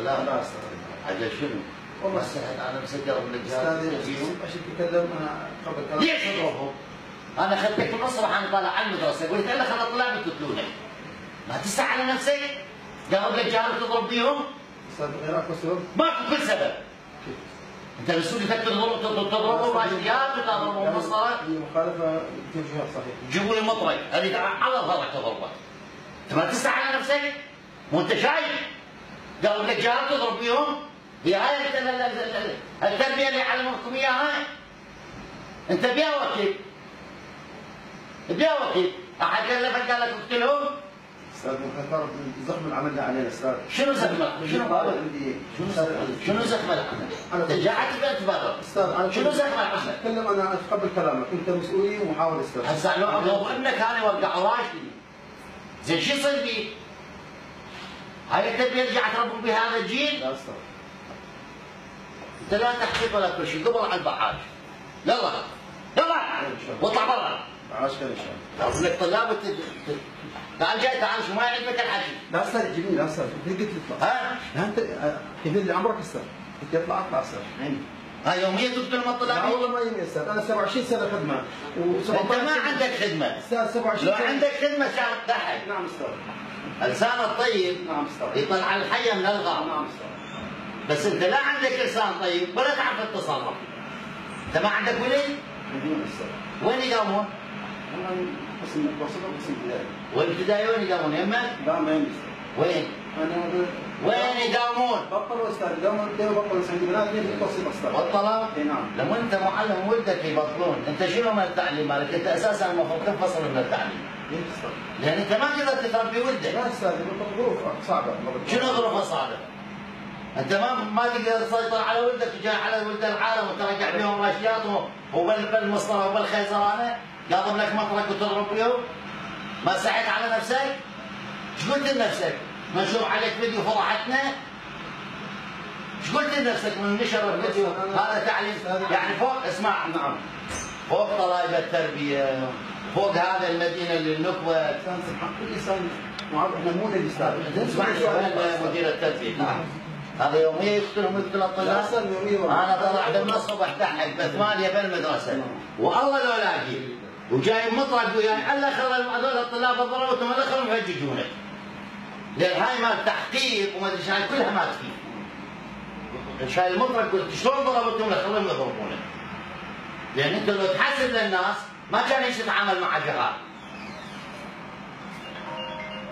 الطلاب؟ لا استاذ. اجل شنو؟ والله ما سحت على نفسك قبل الجهاز استاذ عشان تتكلم انا قبل كلام. ليش تضربهم؟ انا خليتك في النص راح طالع على المدرسه قلت لك خلي الطلاب يقتلونك. ما تستحي على نفسك؟ قبل الجهاز تضرب بيهم؟ استاذ غيرك بس ماكو كل سبب. انت مسؤول انك تضربهم راشديات وتضربهم مسطره؟ هي مخالفه توجيهات صحيح. جيبوا لي مطرق، هذه على ظهرك تضربه. انت ما تستحي على نفسك؟ مو انت شايف؟ قالوا لك جهاز تضرب بيهم؟ هي هاي التربيه اللي علموكم اياها؟ انت بيها وكيل. بيها وكيل، احد كلفك قال لك اقتلهم؟ استاذ ترى زخم العمل علينا استاذ. شنو زخم العمل؟ شنو زخم العمل؟ انت جاعت تبرر. استاذ انا شنو زخم العمل؟ اتكلم انا اتقبل كلامك، انت مسؤولي ومحاول استاذ. هسه لو ابنك انا وقعوا راشدي زين شو يصير بيه؟ هاي التربيه اللي قاعد تربون بها هذا الجيل؟ لا استاذ. انت لا تحقق ولا كل شيء، قبل على البحاج. يلا يلا واطلع برا. عاشك ان شاء الله. لك طلاب تعال جاي تعال شو ما يعجبك الحكي. لا استاذ جميل لا استاذ، انت قلت لي اطلع. ها؟ انت كيف اللي عمرك استاذ؟ قلت اطلع اطلع استاذ. ها يوميا تقتل من الطلاب؟ لا والله ما يهمني استاذ، انا 27 سنه خدمه انت ما عندك خدمه. استاذ 27 لو سنه. عندك خدمه كانت ضحك. نعم استاذ. لسان الطيب نعم استاذ. يطلع الحيه من الغار. نعم استاذ. بس انت لا عندك لسان طيب ولا تعرف تتصرف. انت ما عندك ولد؟ مليون استاذ. وين يقامون؟ والله قسم متوسط وقسم ابتدائي. والابتدائي وين يقامون؟ يمك؟ لا ما يهمني استاذ. وين؟ انا وين يقامون؟ بطلوا استاذ، قاموا بطلوا بس عندي بنات ليه متوسط استاذ. بطلوا؟ اي نعم. لما انت معلم ولدك يبطلون، انت شنو من التعليم مالك؟ انت اساسا المفروض تنفصل من التعليم. ليش استاذ؟ لان انت ما تقدر تربي ولدك. لا استاذ الظروف صعبه. شنو ظروفها صعبه؟ انت ما تقدر تسيطر على ولدك وجاي على ولد العالم وترجع بيهم راشيات وبالمسطره وبالخيزرانه، قاضب لك مطرق وتضرب بيهم؟ ما سعيت على نفسك؟ ايش قلت لنفسك؟ منشور عليك فيديو فضحتنا؟ ايش قلت لنفسك من نشر الفيديو؟ هذا تعليم يعني فوق اسمع نعم فوق طلائب التربيه، فوق هذا المدينه للنخبه. انسان سبحان كل انسان احنا مو نبي استاذ. اسمع سؤال مدير التربيه. هذا يوميا يقتل الطلاب. انا طلع بالنصب تحت بثمانيه بالمدرسه والله لو لاقي وجاي مطرق وياي الا خلى هذول الطلاب ضربتهم الا خلهم يهججونك. لان هاي مال تحقيق وما ادري شاي كلها ما تفيد. شاي المطرق قلت شلون ضربتهم خلهم يضربونك. لان انت لو تحسب للناس ما كان ايش تتعامل مع جهال.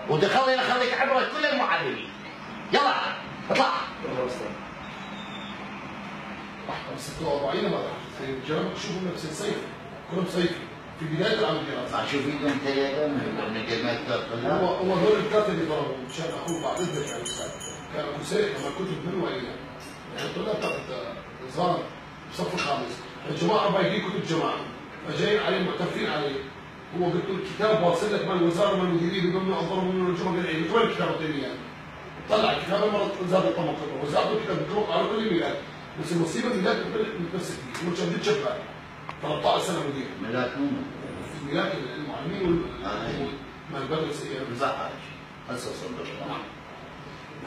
ودخل يخليك عبره كل المعلمين. يلا اطلع. والله استاذ. بس انتوا واضعين ما جربوا تشوفوا نفس الصيف كلهم صيفي في بدايه العمليات. ما تشوف ايدهم ثلاثه من كلمه الطلاب. هو هذول الثلاثه اللي ضربوا مشان اخوه بعد اذنك يا استاذ كان ابو سيف لما كنت من وين يعني الطلاب تاخذ نظام الصف الخامس الجماعه بايقين كتب جماعه فجايين عليه معترفين عليه. هو قلت له الكتاب واصل لك من الوزاره من المديرين بيقولوا انظروا من الجمعه العيد وين الكتاب الدينيه؟ طلع الكتاب المره زاد الطمق وزاد الكتاب بيطلق على كل ميلاد. بس المصيبه الميلاد بتمسك فيه مش عندي شباب 13 سنه مدير. ميلاد مين؟ ميلاد المعلمين مع المدرسه البحاج هسه صندوق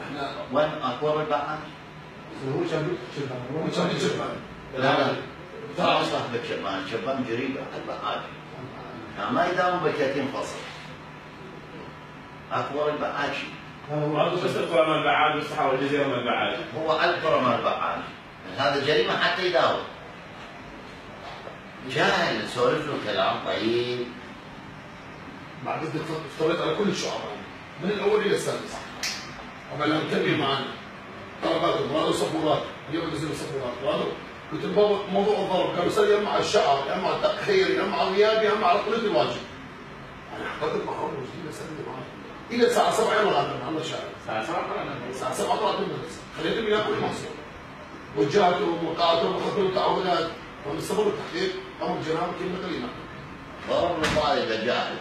احنا وين اكبر البحاج؟ هو كان شباب لا ترى صاحبك شبان قريبه البحاج ما يداوم ب 30 فصل. اكبر البحاج هو عضو بس القرى مال البعاد والصحراء والجزيره مال البعاد. هو اكبر من البحاج. هذا جريمه حتى يداوم. جاهل نسولف له كلام طيب. بعد اذنك افتريت على كل الشعراء من الاول الى السادس قبل ان تنمي معنا طلباتهم وهذا صفورات اليوم نزلوا صفورات وهذا قلت له موضوع الضرب كانوا يصير يا مع الشعر يا مع التاخير يا مع الغياب يا مع قله الواجب. انا حضرت معهم وجديد اسلم معهم الى الساعه 7 يوم الغد محمد شاعر الساعه 7 طلعت من المدرسه خليتهم ياكلوا المصير وجهتهم وقعتهم وخذوا تعاونات ونستمر التحقيق قاموا بجرائم كلمه قليله. ضرب الطالبه جاهل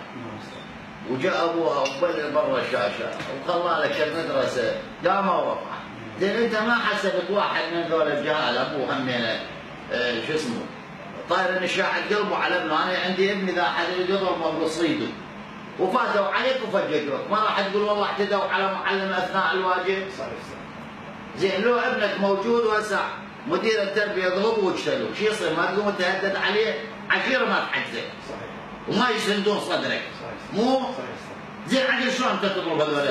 وجاء ابوها وبلل برا الشاشه وخلى لك المدرسه قام ورفع. زين انت ما حسبت واحد من ذول الجاهل ابوه همينه شو اسمه طاير الشاعر قلبه على ابنه. انا عندي ابني ذا حد يضربه بصيده وفاتوا عليك وفججوك ما راح تقول والله اعتدوا على معلم اثناء الواجب. صحيح. زين لو ابنك موجود وهسه مدير التربيه يضربه ويقتله، شو يصير؟ ما تقوم تهدد عليه؟ عشيره ما تحجزك. صحيح. وما يسندون صدرك. صحيح. مو صحيح. زين عجل شلون انت تضرب هذول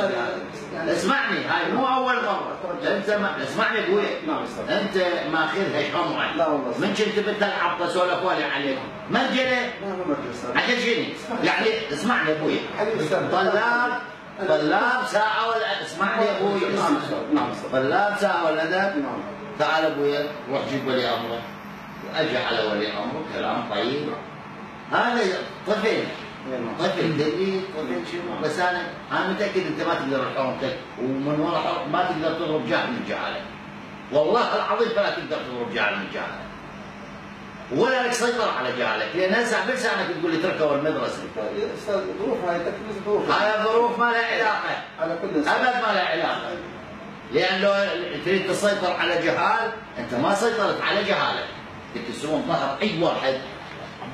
يعني اسمعني، هاي مو اول مره. انت ما اسمعني ابوي. نعم استاذ. انت ماخذها شمعك. لا والله. من كنت بتلعب سولف ولي عليك. مرجله. لا ما مرجع استاذ. عجل شنو؟ يعني اسمعني ابوي. حبيبي استاذ. طلاب ساعة ولا اسمعني يا ابوي. نعم استاذ. نعم استاذ. طلاب ساعة ولا ذا؟ نعم. تعال ابويا روح جيب ولي امرك. اجى على ولي امرك كلام طيب. هذا طفل. طفل تدري طفل شنو؟ بس انا متاكد انت ما تقدر حرمتك ومن وراء ما تقدر تضرب جاهل من جهاله. والله العظيم فلا تقدر تضرب جاهل من جهاله. ولا لك سيطرة على جهالك، لان هسه بلسانك تقول لي تركوا المدرسه. استاذ ظروف هاي تكليف ظروف. هاي ظروف ما لها علاقه. على كل ابد ما لها علاقه. لان لو تريد تسيطر على جهال، انت ما سيطرت على جهالك. كنت تسوون ظهر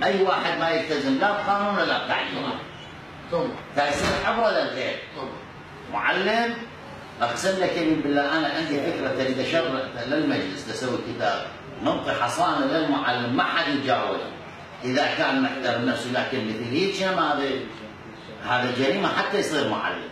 اي واحد ما يلتزم لا بقانون ولا بتعليمات. فيصير عبره للغير. معلم اقسم لك يمين بالله انا عندي فكره اريد اشرع للمجلس تسوي كتاب نعطي حصانه للمعلم ما حد يتجاوز اذا كان محترم نفسه، لكن مثل هيك هذا جريمه حتى يصير معلم.